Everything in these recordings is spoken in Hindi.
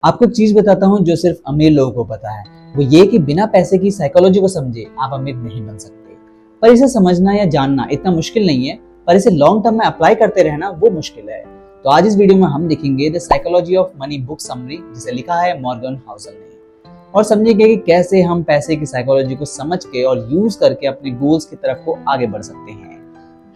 आपको एक चीज बताता हूँ जो सिर्फ अमीर लोगों को पता है, वो ये कि बिना पैसे की साइकोलॉजी को समझे आप अमीर नहीं बन सकते। पर इसे समझना या जानना इतना मुश्किल नहीं है, पर इसे लॉन्ग टर्म में अप्लाई करते रहना वो मुश्किल है। तो आज इस वीडियो में हम देखेंगे the psychology of money book summary, जिसे लिखा है मॉर्गन हाउसल ने, और समझेंगे कि कैसे हम पैसे की साइकोलॉजी को समझ के और यूज करके अपने गोल्स की तरफ को आगे बढ़ सकते हैं।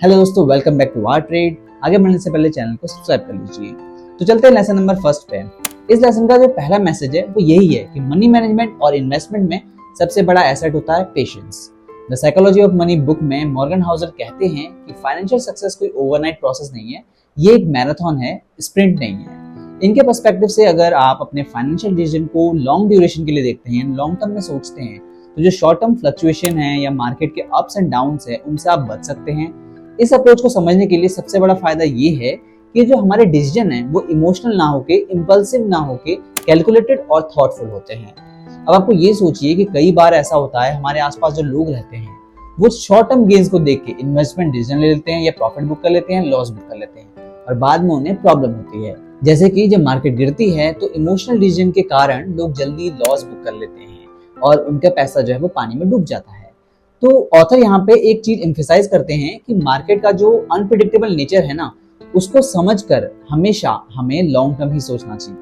हेलो दोस्तों, welcome back to our trade. आगे बढ़ने से पहले चैनल को सब्सक्राइब कर लीजिए। तो चलते हैं लेसन नंबर फर्स्ट पे। इस लेसन का जो पहला मैसेज है वो यही है कि मनी मैनेजमेंट और इन्वेस्टमेंट में सबसे बड़ा एसेट होता है patience. The psychology of money book में मॉर्गन हाउसल कहते हैं कि फाइनेंशियल सक्सेस कोई ओवरनाइट प्रोसेस नहीं है, ये एक मैराथन है, स्प्रिंट नहीं है। इनके पर्सपेक्टिव से अगर आप अपने फाइनेंशियल डिसीजन को लॉन्ग ड्यूरेशन के लिए देखते हैं, लॉन्ग टर्म में सोचते हैं, तो जो शॉर्ट टर्म फ्लक्चुएशन है या मार्केट के अप्स एंड डाउन्स है उनसे आप बच सकते हैं। इस अप्रोच को समझने के लिए सबसे बड़ा फायदा ये है कि जो हमारे डिसीजन है वो इमोशनल ना होके, इम्पल्सिव ना होके, कैलकुलेटेड और थॉटफुल होते हैं। अब आपको ये सोचिए कि कई बार ऐसा होता है, हमारे आसपास जो लोग रहते हैं वो शॉर्ट टर्म गेन्स को देख के इन्वेस्टमेंट डिसीजन ले लेते हैं या प्रॉफिट बुक कर लेते हैं, लॉस बुक कर लेते हैं, और बाद में उन्हें प्रॉब्लम होती है। जैसे कि जब मार्केट गिरती है तो इमोशनल डिसीजन के कारण लोग जल्दी लॉस बुक कर लेते हैं और उनका पैसा जो है वो पानी में डूब जाता है। तो ऑथर यहाँ पे एक चीज एम्फेसाइज करते हैं कि मार्केट का जो अनप्रेडिक्टेबल नेचर है ना, उसको समझकर हमेशा हमें लॉन्ग टर्म ही सोचना चाहिए।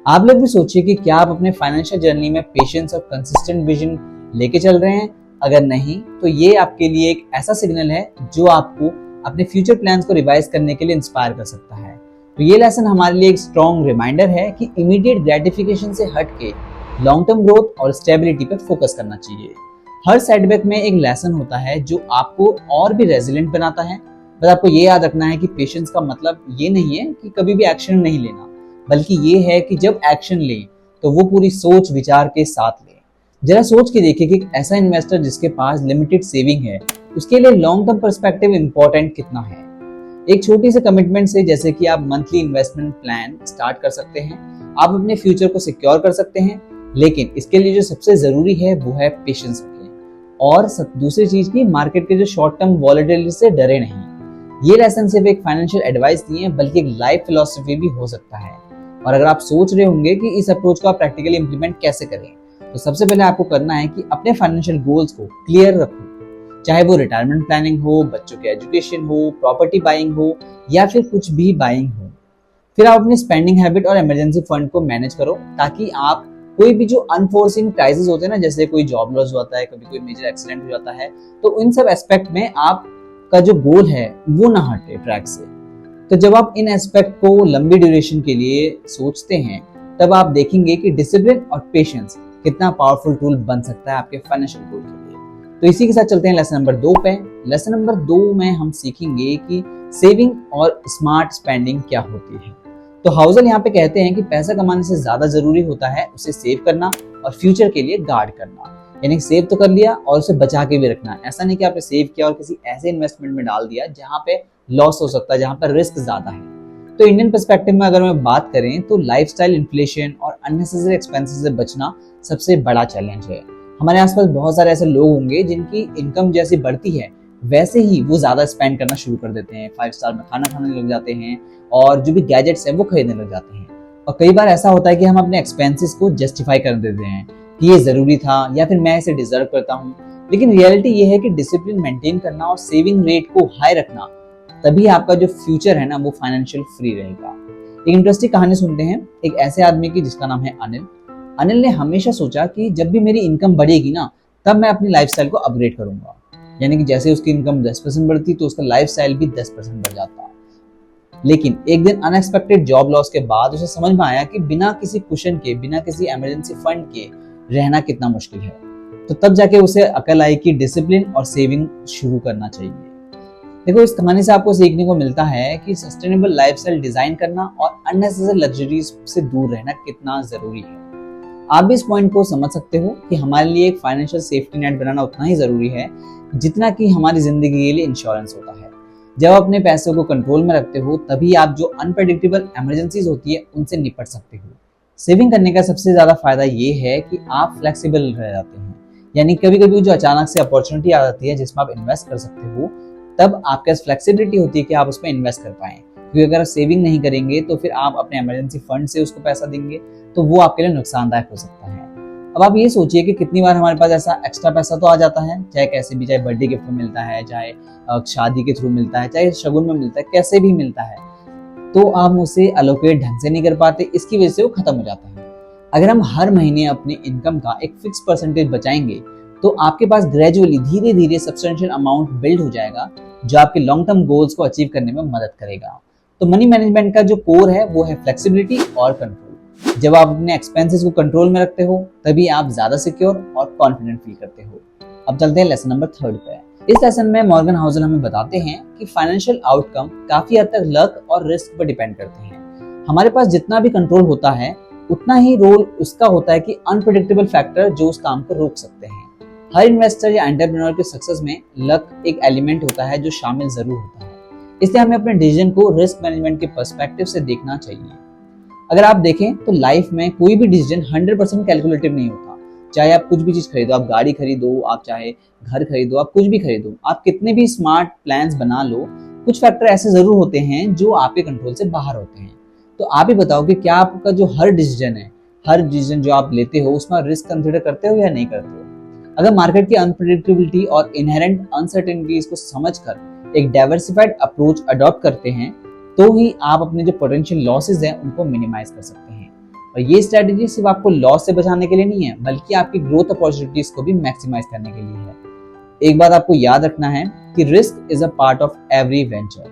आप लोग भी सोचिए कि क्या आप अपने फाइनेंशियल जर्नी में पेशेंस और कंसिस्टेंट विजन लेके चल रहे हैं। अगर नहीं तो ये आपके लिए एक ऐसा सिग्नल है जो आपको अपने फ्यूचर प्लान्स को रिवाइज करने के लिए इंस्पायर कर सकता है। तो ये लेसन हमारे लिए एक स्ट्रॉन्ग रिमाइंडर है कि इमीडिएट ग्रेटिफिकेशन से हट के लॉन्ग टर्म ग्रोथ और स्टेबिलिटी पर फोकस करना चाहिए। हर सेटबैक में एक लेसन होता है जो आपको और भी रेजिलेंट बनाता है। बस आपको ये याद रखना है कि पेशेंस का मतलब ये नहीं है कि कभी भी एक्शन नहीं लेना, बल्कि ये है कि जब एक्शन लें तो वो पूरी सोच विचार के साथ लें। जरा सोच के देखिए कि ऐसा इन्वेस्टर जिसके पास लिमिटेड सेविंग है, उसके लिए लॉन्ग टर्म पर्सपेक्टिव इंपॉर्टेंट कितना है। एक छोटी सी कमिटमेंट से, जैसे कि आप मंथली इन्वेस्टमेंट प्लान स्टार्ट कर सकते हैं, आप अपने फ्यूचर को सिक्योर कर सकते हैं। लेकिन इसके लिए जो सबसे जरूरी है वो है पेशेंस रखें, और दूसरी चीज की मार्केट के जो शॉर्ट टर्म वॉलेटिलिटी से डरे नहीं। ये लेसन सिर्फ एक फाइनेंशियल एडवाइस नहीं है, बल्कि एक लाइफ फिलॉसफी भी हो सकता है। और अगर आप सोच रहे होंगे कि इस अप्रोच को आप प्रैक्टिकली इंप्लीमेंट कैसे करें, तो सबसे पहले आपको करना है कि अपने फाइनेंशियल गोल्स को क्लियर रखो। चाहे वो रिटायरमेंट प्लानिंग हो, बच्चों के एजुकेशन हो, प्रॉपर्टी बाइंग हो, या फिर कुछ भी बाइंग हो। फिर आप अपनी स्पेंडिंग हैबिट और इमरजेंसी फंड को मैनेज करो, ताकि आप कोई भी जो अनफोर्सिंग क्राइसिस होते हैं ना, जैसे कोई जॉब लॉस होता है, कभी कोई मेजर एक्सीडेंट हो जाता है, तो इन सब एस्पेक्ट में आप का जो गोल है वो ना हटे ट्रैक से। तो जब आप इन एस्पेक्ट को लंबी ड्यूरेशन के लिए सोचते हैं, तब आप देखेंगे कि डिसिप्लिन और पेशेंस कितना पावरफुल टूल बन सकता है आपके फाइनेंशियल गोल के लिए। तो इसी के साथ चलते हैं लेसन नंबर 2 पे। लेसन नंबर 2 में हम सीखेंगे कि सेविंग और स्मार्ट स्पेंडिंग क्या होती है। तो हाउसल यहाँ पे कहते हैं कि पैसा कमाने से ज्यादा जरूरी होता है उसे सेव करना और फ्यूचर के लिए गार्ड करना। यानी सेव तो कर लिया और उसे बचा के भी रखना। ऐसा नहीं कि आपने सेव किया और किसी ऐसे इन्वेस्टमेंट में डाल दिया जहां पे लॉस हो सकता है, जहां पर रिस्क ज्यादा है। तो इंडियन पर्सपेक्टिव में अगर मैं बात करें तो लाइफस्टाइल इन्फ्लेशन और अननेसेसरी एक्सपेंसेस से बचना सबसे बड़ा चैलेंज है। हमारे आसपास बहुत सारे ऐसे लोग होंगे जिनकी इनकम जैसी बढ़ती है वैसे ही वो ज्यादा स्पेंड करना शुरू कर देते हैं, 5 स्टार में खाना खाने लग जाते हैं और जो भी गैजेट्स हैं वो खरीदने लग जाते हैं। और कई बार ऐसा होता है कि हम अपने एक्सपेंसेस को जस्टिफाई कर देते हैं कि ये जरूरी था या फिर मैं इसे डिजर्व करता हूँ। लेकिन रियलिटी ये है कि डिसिप्लिन मेंटेन करना और सेविंग रेट को हाई रखना, तभी आपका जो फ्यूचर है ना वो फाइनेंशियल फ्री रहेगा। एक इंटरेस्टिंग कहानी सुनते हैं एक ऐसे आदमी की जिसका नाम है अनिल। अनिल ने हमेशा सोचा कि जब भी मेरी इनकम बढ़ेगी ना, तब मैं अपनी लाइफस्टाइल को अपग्रेड करूंगा। यानी कि जैसे उसकी इनकम 10% बढ़ती तो उसका लाइफस्टाइल भी 10% बढ़ जाता। लेकिन एक दिन अनएक्सपेक्टेड जॉब लॉस के बाद उसे समझ में आया कि बिना किसी कुशन के, बिना किसी इमरजेंसी फंड के रहना कितना मुश्किल है। तो तब जाके उसे अकल आई कि डिसिप्लिन और सेविंग शुरू करना चाहिए। देखो, इस कहानी से आपको सीखने को मिलता है कि सस्टेनेबल लाइफस्टाइल डिजाइन करना और अननेसेसरी लग्जरीज से दूर रहना कितना जरूरी है। आप भी इस पॉइंट को समझ सकते हो कि हमारे लिए एक फाइनेंशियल सेफ्टी नेट बनाना उतना ही जरूरी है जितना कि हमारी जिंदगी के लिए इंश्योरेंस होता है। जब आप अपने पैसों को कंट्रोल में रखते हो, तभी आप जो अनप्रेडिक्टेबल इमरजेंसीज होती है उनसे निपट सकते हो। सेविंग करने का सबसे ज्यादा फायदा ये है कि आप फ्लेक्सिबल रह जाते हैं। यानी कभी कभी जो अचानक से अपॉर्चुनिटी आ जाती है जिसमें आप इन्वेस्ट कर सकते हो, तब आपके पास फ्लेक्सिबिलिटी होती है कि आप उसमें इन्वेस्ट कर पाएं। क्योंकि अगर आप सेविंग नहीं करेंगे तो फिर आप अपने इमरजेंसी फंड से उसको पैसा देंगे, तो वो आपके लिए नुकसानदायक हो सकता है। अब आप ये सोचिए कि कितनी बार हमारे पास ऐसा एक्स्ट्रा पैसा तो आ जाता है, चाहे कैसे भी, चाहे बर्थडे गिफ्ट में मिलता है, चाहे शादी के थ्रू मिलता है, चाहे शगुन में मिलता है, कैसे भी मिलता है, तो आप उसे अलोकेट ढंग से नहीं कर पाते, इसकी वजह से वो खत्म हो जाता है। अगर हम हर महीने अपनी इनकम का एक फिक्स परसेंटेज बचाएंगे तो आपके पास ग्रेजुअली धीरे धीरे सब्सटेंशियल अमाउंट बिल्ड हो जाएगा, जो आपके लॉन्ग टर्म गोल्स को अचीव करने में मदद करेगा। तो मनी मैनेजमेंट का जो कोर है वो है फ्लेक्सिबिलिटी और कंट्रोल। जब आप अपने एक्सपेंसेस को कंट्रोल में रखते हो तभी आप ज्यादा सिक्योर और कॉन्फिडेंट फील करते हो। अब चलते हैं लेसन नंबर 3 पे। इस लेसन में मॉर्गन हाउसल हमें बताते हैं कि फाइनेंशियल आउटकम काफी हद तक लक और रिस्क पर डिपेंड करते हैं। हमारे पास जितना भी कंट्रोल होता है उतना ही रोल उसका होता है कि अनप्रेडिक्टेबल फैक्टर जो उस काम को रोक सकते हैं। हर इन्वेस्टर या एंटरप्रेन्योर के सक्सेस में लक एक एलिमेंट होता है जो शामिल जरूर होता है, इसलिए हमें अपने डिसीजन को रिस्क मैनेजमेंट के पर्सपेक्टिव से देखना चाहिए। अगर आप देखें तो लाइफ में कोई भी डिसीजन 100% कैलकुलेटिव नहीं होता। चाहे आप कुछ भी चीज खरीदो, आप गाड़ी खरीदो, आप चाहे घर खरीदो, आप कुछ भी खरीदो, आप कितने भी स्मार्ट प्लान्स बना लो, कुछ फैक्टर ऐसे जरूर होते हैं जो आपके कंट्रोल से बाहर होते हैं। तो आप ही बताओ कि क्या आपका जो हर डिसीजन जो आप लेते हो उसमें रिस्क कंसिडर करते हो या नहीं करते हो। अगर मार्केट की अनप्रेडिक्टेबिलिटी और इनहेरेंट अनसर्टेनिटीज को समझकर एक डाइवर्सिफाइड अप्रोच अडॉप्ट करते हैं तो ही आप अपने जो पोटेंशियल लॉसेस हैं उनको मिनिमाइज कर सकते हैं। और ये स्ट्रेटेजी सिर्फ आपको लॉस से बचाने के लिए नहीं है, बल्कि आपकी ग्रोथ अपॉर्चुनिटीज को भी मैक्सिमाइज करने के लिए है। एक बात आपको याद रखना है कि risk is a part of every venture.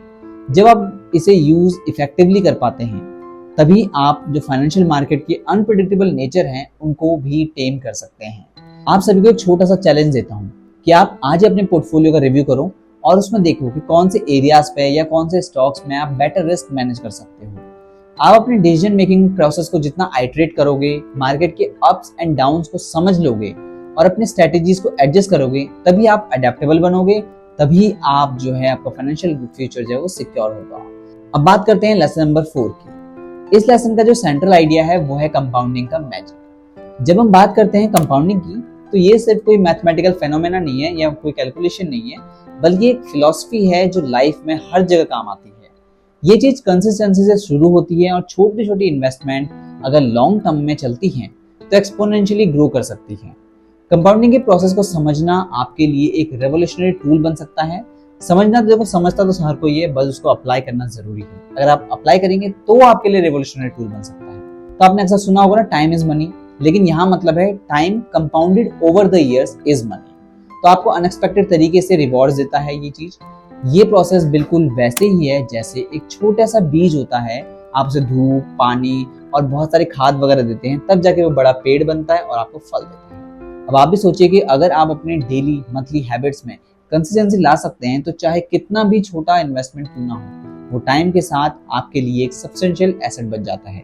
जब आप इसे यूज इफेक्टिवली कर पाते हैं तभी आप जो फाइनेंशियल मार्केट की अनप्रेडिक्टेबल नेचर हैं उनको भी टेम कर सकते हैं। आप सभी को एक छोटा सा चैलेंज देता हूँ कि आप आज अपने पोर्टफोलियो का रिव्यू करो और उसमें देखो कि कौन से एरियाज पे या कौन से स्टॉक्स में आप बेटर रिस्क मैनेज कर सकते हो। आप अपने डिसीजन मेकिंग प्रोसेस को जितना आइटरेट करोगे, मार्केट के अप्स एंड डाउन्स को समझ लोगे और अपने स्ट्रेटेजीज को एडजस्ट करोगे, तभी आप अडेप्टेबल बनोगे, तभी आप जो है आपका फाइनेंशियल फ्यूचर जो है वो सिक्योर होगा। अब बात करते हैं लेसन नंबर 4 की। इस लेसन का जो सेंट्रल आइडिया है वो है कंपाउंडिंग का मैजिक। जब हम बात करते हैं कंपाउंडिंग की तो ये सिर्फ कोई मैथमेटिकल फेनोमेना नहीं है या कोई कैलकुलेशन नहीं है, बल्कि एक फिलॉसफी है जो लाइफ में हर जगह काम आती है। ये चीज कंसिस्टेंसी से शुरू होती है और छोटी छोटी इन्वेस्टमेंट अगर लॉन्ग टर्म में चलती हैं तो एक्सपोनेंशियली ग्रो कर सकती हैं। कंपाउंडिंग के प्रोसेस को समझना आपके लिए एक रेवोल्यूशनरी टूल बन सकता है। समझना तो देखो, समझता तो हर कोई है, बस उसको अप्लाई करना जरूरी है। अगर आप अप्लाई करेंगे तो आपके लिए रेवोल्यूशनरी टूल बन सकता है। तो आपने अक्सर सुना होगा ना, टाइम इज मनी, लेकिन यहाँ मतलब है time compounded over the years is money. तो आपको अनएक्सपेक्टेड तरीके से रिवॉर्ड्स देता है ये चीज। ये प्रोसेस बिल्कुल वैसे ही है जैसे एक छोटा सा बीज होता है, आप उसे धूप, पानी और बहुत सारे खाद वगैरह देते हैं, तब जाके वो बड़ा पेड़ बनता है और आपको फल देता है। अब आप भी सोचिए कि अगर आप अपने डेली मंथली हैबिट्स में कंसिस्टेंसी ला सकते हैं तो चाहे कितना भी छोटा इन्वेस्टमेंट क्यों ना हो, वो टाइम के साथ आपके लिए एक सब्सटेंशियल एसेट बन जाता है।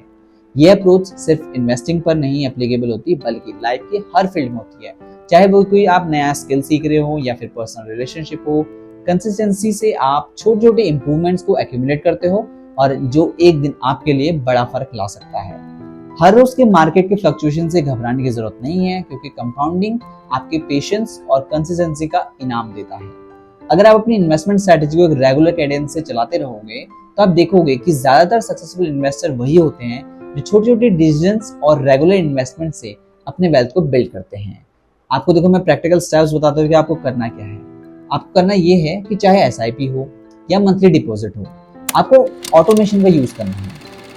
ये अप्रोच सिर्फ इन्वेस्टिंग पर नहीं एप्लीकेबल होती, बल्कि लाइफ के हर फील्ड में होती है। चाहे वो कोई आप नया स्किल सीख रहे हो या फिर पर्सनल रिलेशनशिप हो, कंसिस्टेंसी से आप छोटे छोटे इंप्रूवमेंट्स को एक्यूमुलेट करते हो और जो एक दिन आपके लिए बड़ा फर्क ला सकता है। हर रोज के मार्केट के फ्लक्चुएशन से घबराने की जरूरत नहीं है, क्योंकि कंपाउंडिंग आपके पेशेंस और कंसिस्टेंसी का इनाम देता है। अगर आप अपनी इन्वेस्टमेंट स्ट्रेटेजी को एक रेगुलर कैडेंस से चलाते रहोगे तो आप देखोगे कि ज्यादातर सक्सेसफुल इन्वेस्टर वही होते हैं जो छोटे छोटे डिसीजंस और रेगुलर इन्वेस्टमेंट से अपने वेल्थ को बिल्ड करते हैं। आपको देखो, मैं प्रैक्टिकल स्टेप्स बताता हूँ कि आपको करना क्या है। आपको करना ये है कि चाहे एसआईपी हो या मंथली डिपॉजिट हो, आपको ऑटोमेशन का यूज करना है।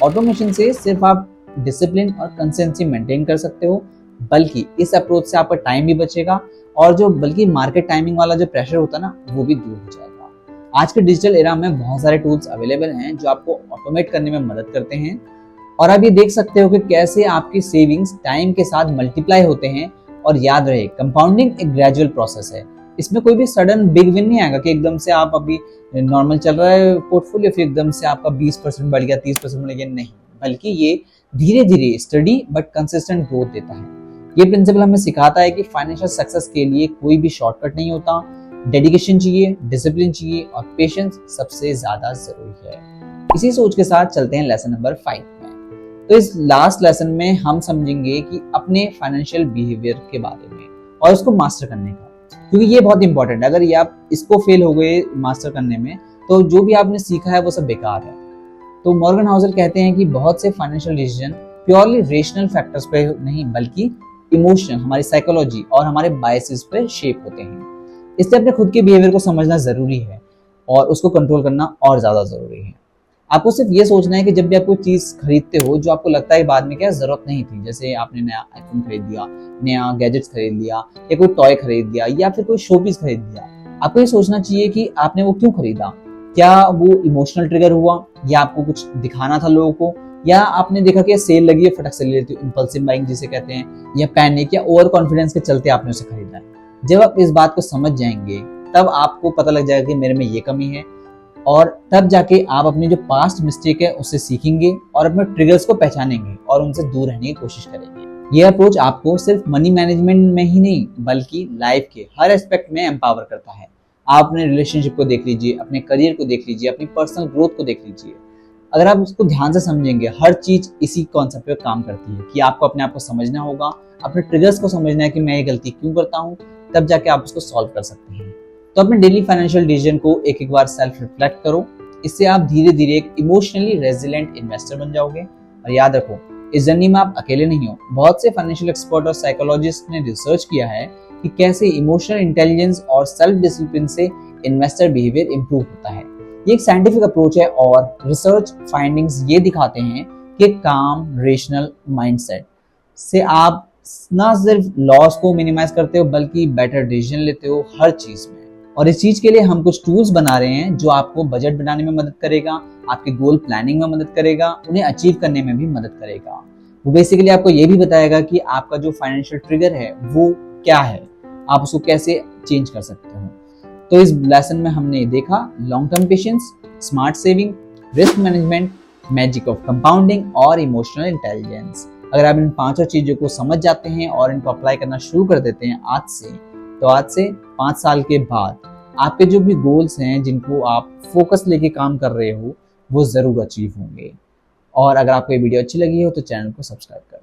ऑटोमेशन से सिर्फ आप डिसिप्लिन और कंसिस्टेंसी मेंटेन कर सकते हो, बल्कि इस अप्रोच से आपका टाइम भी बचेगा और जो बल्कि मार्केट टाइमिंग वाला जो प्रेशर होता है ना, वो भी दूर हो जाएगा। आज के डिजिटल एरा में बहुत सारे टूल्स अवेलेबल हैं जो आपको ऑटोमेट करने में मदद करते हैं और आप ये देख सकते हो कि कैसे आपकी सेविंग्स टाइम के साथ मल्टीप्लाई होते हैं। और याद रहे, कंपाउंडिंग एक ग्रेजुअल प्रोसेस है। इसमें कोई भी सडन बिग विन नहीं आएगा कि एकदम से आप अभी नॉर्मल चल रहा है पोर्टफोलियो फिर एकदम से आपका 20% बढ़ गया, 30% बढ़ गया, नहीं, बल्कि ये धीरे धीरे स्टडी बट कंसिस्टेंट ग्रोथ देता है। ये प्रिंसिपल हमें सिखाता है कि फाइनेंशियल सक्सेस के लिए कोई भी शॉर्टकट नहीं होता। डेडिकेशन चाहिए, डिसिप्लिन चाहिए और पेशेंस सबसे ज्यादा जरूरी है। इसी सोच के साथ चलते हैं लेसन नंबर 5 में। तो इस लास्ट लेसन में हम समझेंगे कि अपने फाइनेंशियल बिहेवियर के बारे में और उसको मास्टर करने का, क्योंकि ये बहुत इंपॉर्टेंट है। अगर ये आप इसको फेल हो गए मास्टर करने में तो जो भी आपने सीखा है वो सब बेकार है। तो मॉर्गन हाउसल कहते हैं कि बहुत से financial decision purely rational factors पे नहीं बल्कि इमोशन, हमारी साइकोलॉजी और हमारे बायसेस पे शेप होते हैं। इसलिए अपने खुद के बिहेवियर को समझना जरूरी है और उसको कंट्रोल करना और ज्यादा जरूरी है। आपको सिर्फ ये सोचना है कि जब भी आप कोई चीज खरीदते हो जो आपको लगता है बाद में क्या जरूरत नहीं थी, जैसे आपने नया आईफोन खरीद लिया, नया गैजेट्स खरीद लिया, या कोई टॉय खरीद लिया, या फिर कोई शो पीस खरीद लिया, आपको ये सोचना चाहिए कि आपने वो क्यों खरीदा। क्या वो इमोशनल ट्रिगर हुआ, या आपको कुछ दिखाना था लोगों को, या आपने देखा कि सेल लगी है फटक से ले लेती हो, इंपल्सिव बाइंग जिसे कहते हैं, या पैनिक या ओवर कॉन्फिडेंस के चलते आपने उसे खरीदा है। जब आप इस बात को समझ जाएंगे तब आपको पता लग जाएगा कि मेरे में ये कमी है, और तब जाके आप अपनी जो पास्ट मिस्टेक है उससे सीखेंगे और अपने ट्रिगर्स को पहचानेंगे और उनसे दूर रहने की कोशिश करेंगे। ये अप्रोच आपको सिर्फ मनी मैनेजमेंट में ही नहीं बल्कि लाइफ के हर एस्पेक्ट में एम्पावर करता है। आप अपने रिलेशनशिप को देख लीजिए, अपने करियर को देख लीजिए, अपनी पर्सनल ग्रोथ को देख लीजिए। अगर आप उसको ध्यान से समझेंगे, हर चीज इसी कॉन्सेप्ट पे काम करती है कि आपको अपने आप को समझना होगा, अपने ट्रिगर्स को समझना है कि मैं ये गलती क्यों करता हूँ, तब जाके आप उसको सॉल्व कर सकते हैं। तो अपने डेली फाइनेंशियल डिसीजन को एक एक बार सेल्फ रिफ्लेक्ट करो। इससे आप धीरे धीरे एक इमोशनली रेजिलेंट इन्वेस्टर बन जाओगे। और याद रखो, इस जर्नी में आप अकेले नहीं हो। बहुत से फाइनेंशियल एक्सपर्ट और साइकोलॉजिस्ट ने रिसर्च किया है कि कैसे इमोशनल इंटेलिजेंस और सेल्फ डिसिप्लिन से इन्वेस्टर बिहेवियर इंप्रूव होता है। ये एक साइंटिफिक अप्रोच है और रिसर्च फाइंडिंग्स ये दिखाते हैं कि काम रेशनल माइंडसेट से आप ना सिर्फ लॉस को मिनिमाइज करते हो बल्कि बेटर डिसीजन लेते हो हर चीज में। और इस चीज के लिए हम कुछ टूल्स बना रहे हैं जो आपको बजट बनाने में मदद करेगा, आपके गोल प्लानिंग में मदद करेगा, उन्हें अचीव करने में भी मदद करेगा। वो बेसिकली आपको ये भी बताएगा कि आपका जो फाइनेंशियल ट्रिगर है वो क्या है, आप उसको कैसे चेंज कर सकते हो। तो इस लेसन में हमने देखा long term patience, smart saving, risk management, magic of compounding और इमोशनल इंटेलिजेंस। अगर आप इन पांचों चीजों को समझ जाते हैं और इनको अप्लाई करना शुरू कर देते हैं आज से, तो आज से 5 साल के बाद आपके जो भी गोल्स हैं जिनको आप फोकस लेके काम कर रहे हो वो जरूर अचीव होंगे। और अगर आपको ये वीडियो अच्छी लगी हो तो चैनल को सब्सक्राइब करो।